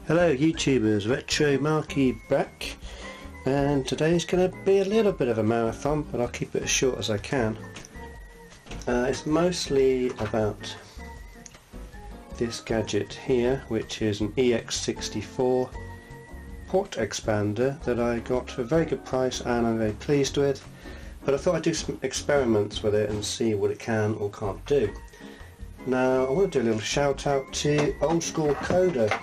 Hello YouTubers, Retro Marky back, and today's going to be a little bit of a marathon, but I'll keep it as short as I can. It's mostly about this gadget here, which is an EX64 port expander that I got for a very good price and I'm very pleased with, but I thought I'd do some experiments with it and see what it can or can't do. Now I want to do a little shout out to Old School Coder,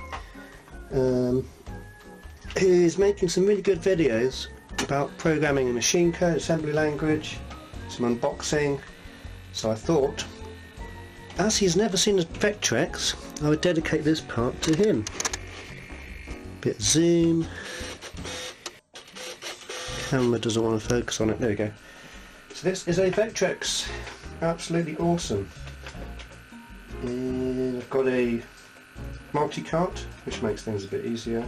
who's making some really good videos about programming in machine code, assembly language, some unboxing. So I thought, as he's never seen a Vectrex, I would dedicate this part to him. Bit of zoom. Camera doesn't want to focus on it. There we go. So this is a Vectrex. Absolutely awesome. And I've got a multi-cart, which makes things a bit easier.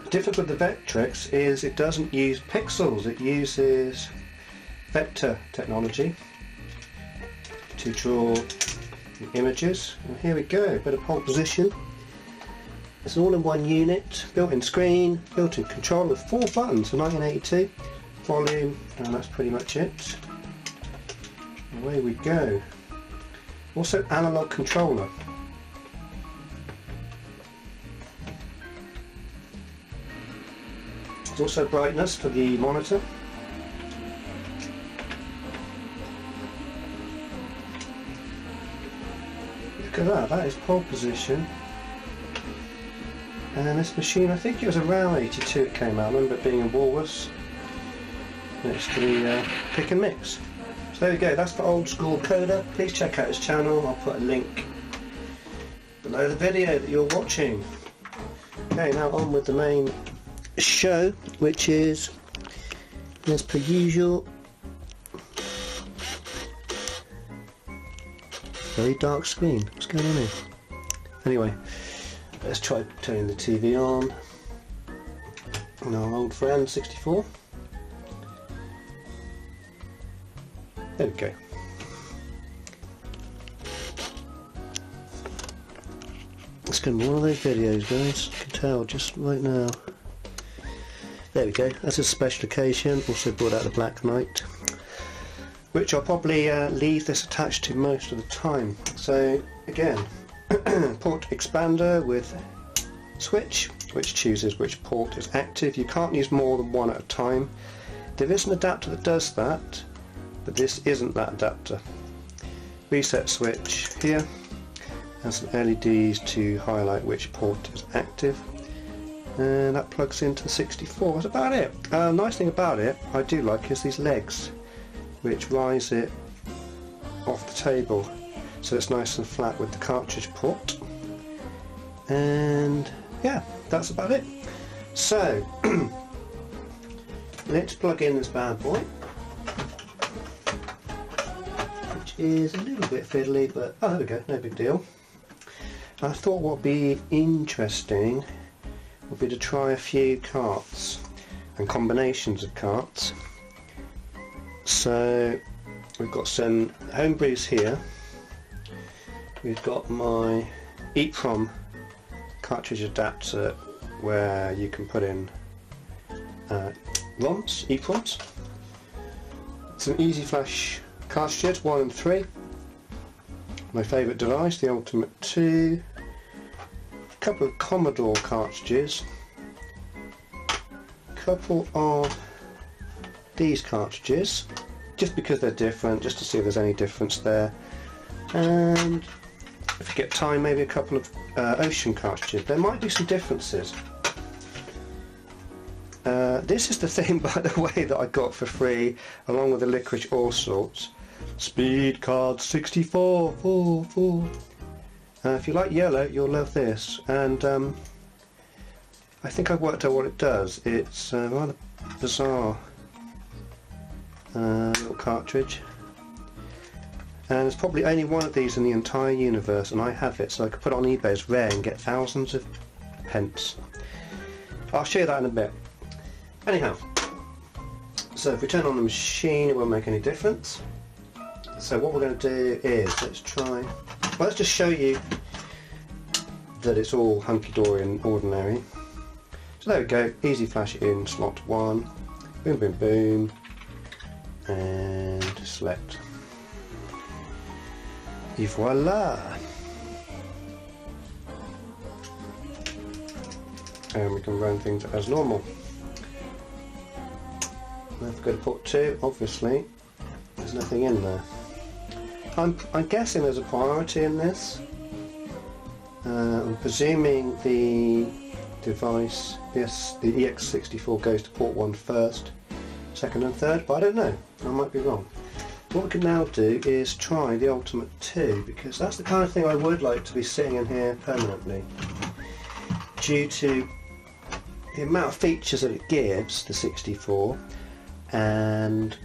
The difference with the Vectrex is it doesn't use pixels, it uses vector technology to draw the images. And here we go, a bit of pole position. It's an all-in-one unit, built-in screen, built-in controller with 4 buttons for 1982, volume, and that's pretty much it. Away we go. Also analog controller. There's also brightness for the monitor. Look at that, that is pole position. And this machine, I think it was around 82 it came out. I remember it being in Woolworths next to the pick and mix. So there we go, that's for Old School Coder. Please check out his channel, I'll put a link below the video that you're watching. Okay, now on with the main show, which is, as per usual, very dark screen. What's going on here? Anyway, let's try turning the TV on. And our old friend 64. There we go. It's going to be one of those videos, guys. You can tell just right now. There we go. That's a special occasion. Also brought out the Black Knight, which I'll probably leave this attached to most of the time. So again, port expander with switch, which chooses which port is active. You can't use more than one at a time. There is an adapter that does that, but this isn't that adapter. Reset switch here, and some LEDs to highlight which port is active, and that plugs into the 64. That's about it. Nice thing about it, I do like, is these legs which rise it off the table so it's nice and flat with the cartridge port. And yeah, that's about it. So let's plug in this bad boy, is a little bit fiddly, but oh, there we go, no big deal. I thought what would be interesting would be to try a few carts and combinations of carts. So we've got some homebrews here. We've got my EEPROM cartridge adapter where you can put in ROMs, EEPROMs. Some Easy Flash cartridges, 1 and 3. My favourite device, the Ultimate 2. A couple of Commodore cartridges. A couple of these cartridges, just because they're different, just to see if there's any difference there. And if you get time, maybe a couple of Ocean cartridges. There might be some differences. This is the thing, by the way, that I got for free, along with the Licorice All Sorts. Speed card 64. If you like yellow, you'll love this. And I think I've worked out what it does. It's a rather bizarre little cartridge. And there's probably only one of these in the entire universe, and I have it, so I could put it on eBay as rare and get thousands of pence. I'll show you that in a bit. Anyhow, so if we turn on the machine, it won't make any difference. So what we're going to do is, let's try Well, let's just show you that it's all hunky-dory and ordinary. So there we go, easy flash in slot 1, boom boom boom, and select. Et voila! And we can run things as normal. Now if we go to port 2, obviously there's nothing in there. I'm guessing there's a priority in this. I'm presuming the device, yes, the EX64 goes to port 1 first, 2nd and 3rd, but I don't know, I might be wrong. What we can now do is try the Ultimate 2, because that's the kind of thing I would like to be sitting in here permanently. Due to the amount of features that it gives, the 64, and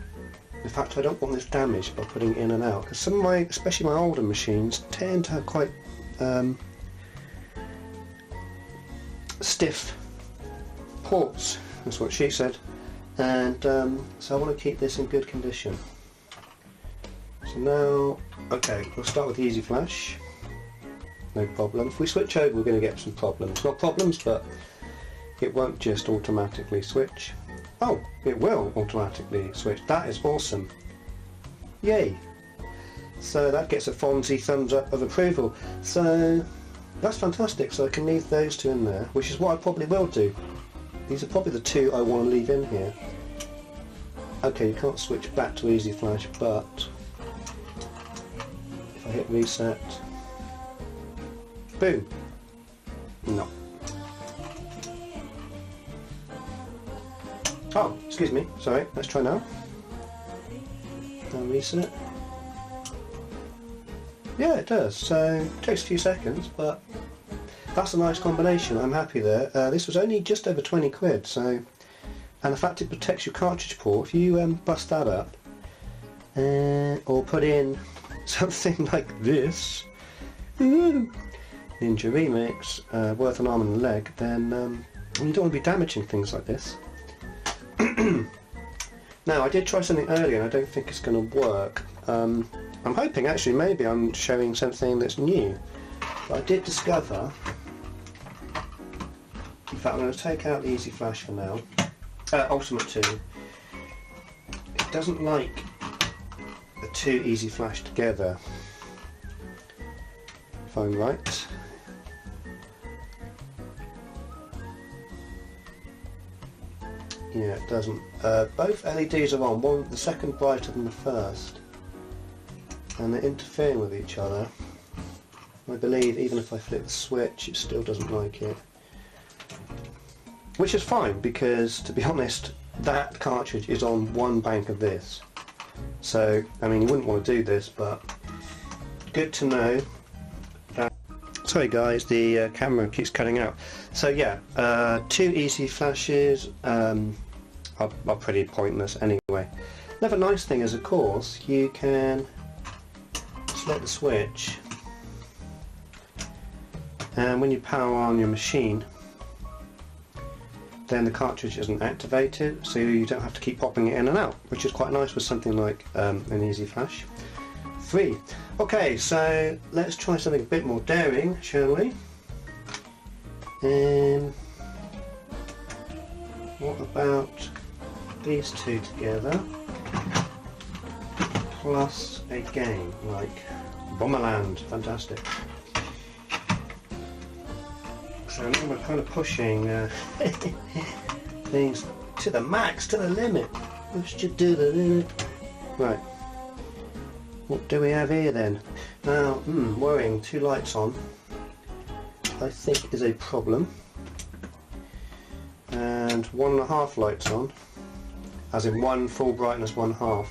the fact I don't want this damaged by putting it in and out. Because some of my, especially my older machines, tend to have quite stiff ports, that's what she said, and so I want to keep this in good condition. So now, okay, we'll start with the Easy Flash, no problem. If we switch over we're going to get some problems, not problems, but it won't just automatically switch. Oh, it will automatically switch, that is awesome, yay! So that gets a Fonzie thumbs up of approval, so that's fantastic. So I can leave those two in there, which is what I probably will do. These are probably the two I want to leave in here. Okay, you can't switch back to Easy Flash, but if I hit reset, boom, no. Oh, excuse me, sorry, let's try now. Now reset. Yeah, it does, so it takes a few seconds, but that's a nice combination, I'm happy there. This was only just over 20 quid, so, and the fact it protects your cartridge port, if you bust that up, or put in something like this, Ninja Remix, worth an arm and a leg, then you don't want to be damaging things like this. Now, I did try something earlier and I don't think it's going to work. I'm hoping actually maybe I'm showing something that's new, but I did discover, in fact I'm going to take out the Easy Flash for now, Ultimate 2, it doesn't like the two Easy Flash together, if I'm right. Yeah, it doesn't. Both LEDs are on, one the second brighter than the first, and they're interfering with each other. I believe even if I flip the switch it still doesn't like it, which is fine because, to be honest, that cartridge is on one bank of this, so I mean you wouldn't want to do this, but good to know. Sorry guys, the camera keeps cutting out. So yeah, two Easy Flashes are pretty pointless anyway. Another nice thing is, of course, you can select the switch, and when you power on your machine, then the cartridge isn't activated, so you don't have to keep popping it in and out, which is quite nice with something like an Easy Flash 3. Okay, so let's try something a bit more daring, shall we? What about these two together, plus a game like Bomberland? Fantastic. So now we're kind of pushing things to the max, to the limit. Let's just do the limit. Right. What do we have here then? Now, worrying, two lights on, I think is a problem. And 1.5 lights on, as in one full brightness, 1/2.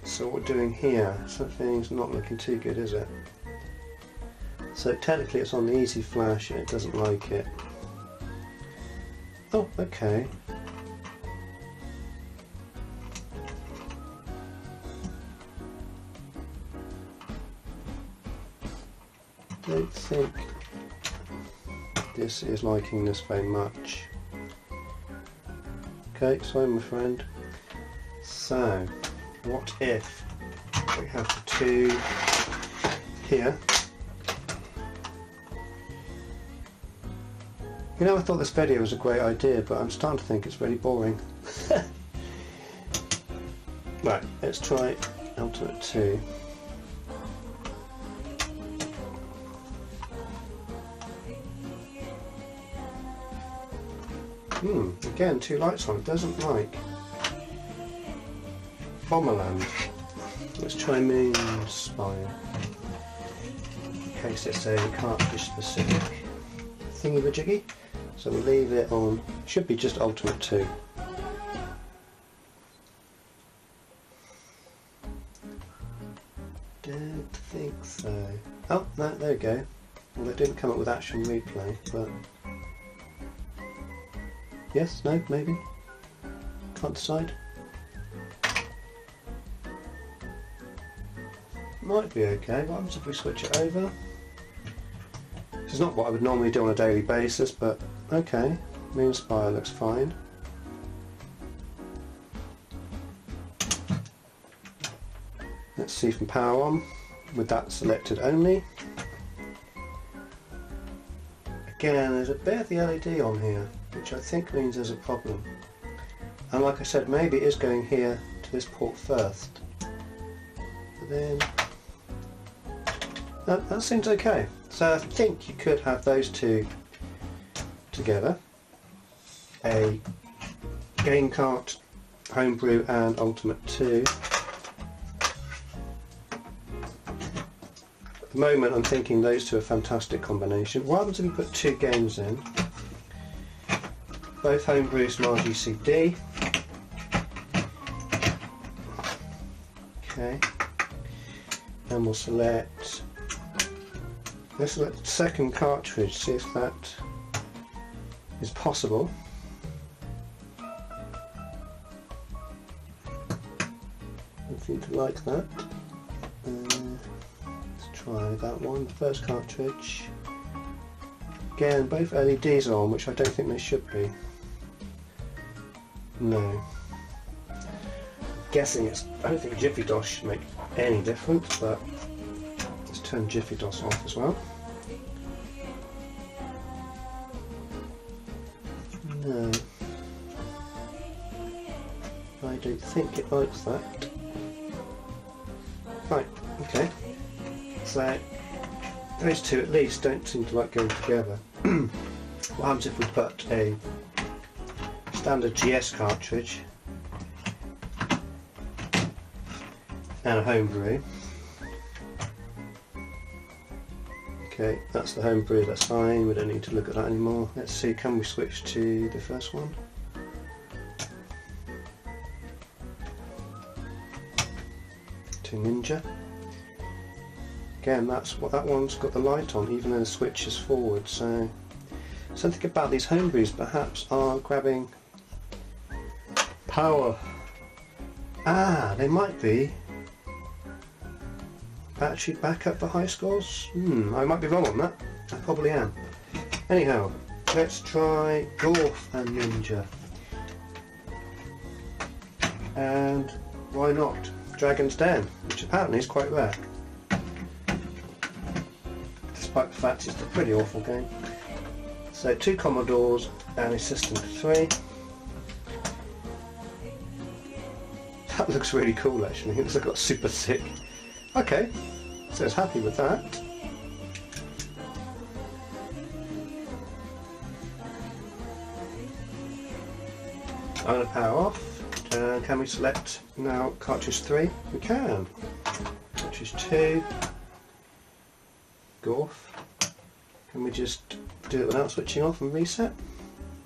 So what we're doing here, something's not looking too good, is it? So technically it's on the Easy Flash and it doesn't like it. Oh, okay. Don't think this is liking this very much. Okay, sorry my friend. So, what if we have the two here. You know, I thought this video was a great idea, but I'm starting to think it's really boring. Right, let's try Ultimate 2. Again, 2 lights on. It doesn't like Bomberland. Let's try Moon Spire. In case it's a cartridge specific thingy-majiggy. So we'll leave it on. Should be just Ultimate 2. Don't think so. Oh, no, there we go. Well, it didn't come up with Action Replay, but... Yes, no, maybe? Can't decide. Might be okay. What happens if we switch it over? This is not what I would normally do on a daily basis, but okay. Moonspire looks fine. Let's see from power on, with that selected only. Again, there's a bit of the LED on here, which I think means there's a problem. And like I said, maybe it is going here to this port first. But then, that seems okay. So I think you could have those two together. A game cart, homebrew and Ultimate 2. At the moment I'm thinking those two are a fantastic combination. What happens if you put 2 games in? Both homebrews from RGCD. Okay. And we'll select... Let's select the second cartridge, see if that is possible. I seem to like that. Let's try that one, the first cartridge. Again, both LEDs are on, which I don't think they should be. No. Guessing it's... I don't think Jiffy DOS should make any difference, but let's turn Jiffy DOS off as well. No. I don't think it likes that. Right, okay. So, those two at least don't seem to like going together. What happens if we put a standard GS cartridge and a homebrew? Okay, that's the homebrew, that's fine, we don't need to look at that anymore. Let's see, can we switch to the first one? To Ninja. Again, that's what that one's got the light on, even though the switch is forward, so something about these homebrews perhaps are grabbing power. Ah, they might be battery backup for high scores? I might be wrong on that. I probably am. Anyhow, let's try Golf and Ninja. And why not Dragon's Den, which apparently is quite rare. Despite the fact it's a pretty awful game. So 2 Commodores and a System 3. That looks really cool actually, it looks like it's super thick. Okay, so it's happy with that. I'm going to power off. Can we select now cartridge 3? We can. Cartridge 2. Golf. Can we just do it without switching off and reset?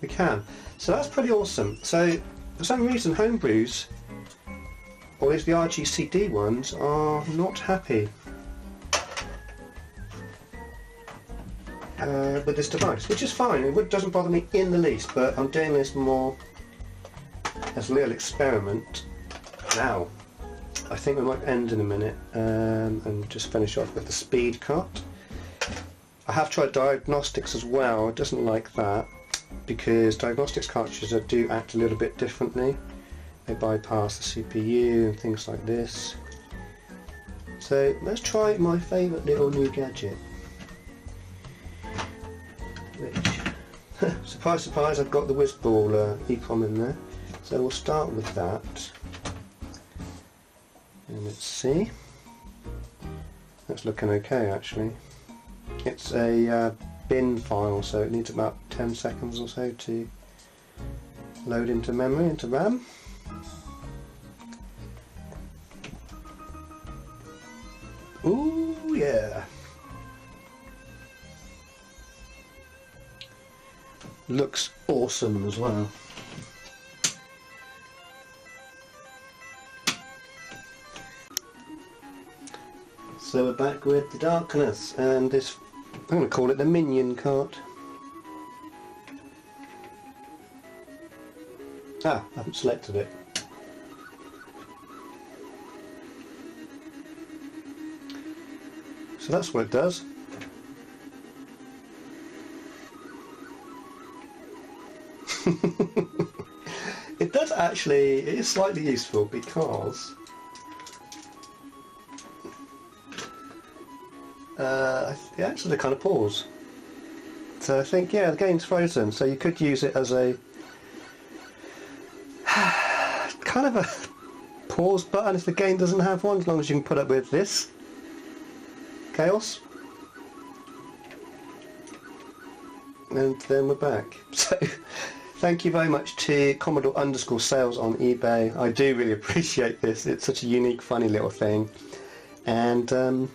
We can. So that's pretty awesome. So for some reason homebrews, or at least the RGCD ones, are not happy with this device, which is fine. It doesn't bother me in the least, but I'm doing this more as a little experiment now. I think we might end in a minute and just finish off with the speed cart. I have tried diagnostics as well. It doesn't like that because diagnostics cartridges do act a little bit differently. They bypass the CPU and things like this. So let's try my favourite little new gadget, which, surprise surprise, I've got the Whizball EEPROM in there. So we'll start with that, and let's see. That's looking okay actually. It's a bin file, so it needs about 10 seconds or so to load into memory, into RAM. Ooh yeah! Looks awesome as well. So we're back with the darkness and this, I'm going to call it the minion cart. Ah, I haven't selected it. So that's what it does. It does actually, it is slightly useful because it acts as a kind of pause. So I think, yeah, the game's frozen, so you could use it as a kind of a pause button if the game doesn't have one, as long as you can put up with this chaos. And then we're back. So thank you very much to Commodore _sales on eBay. I do really appreciate this. It's such a unique, funny little thing, and I'm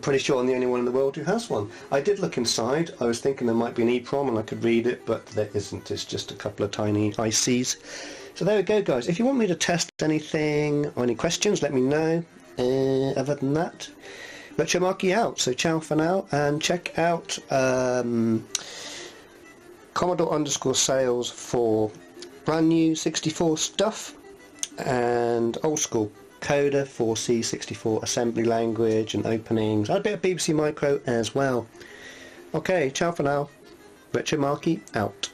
pretty sure I'm the only one in the world who has one. I did look inside. I was thinking there might be an EEPROM and I could read it, but there isn't. It's just a couple of tiny ICs. So there we go, guys. If you want me to test anything or any questions, let me know. Other than that, Retro Marky out. So ciao for now, and check out Commodore _sales for brand new 64 stuff and old school coder for C64 assembly language and openings, and a bit of BBC Micro as well. Okay, ciao for now. Retro Marky out.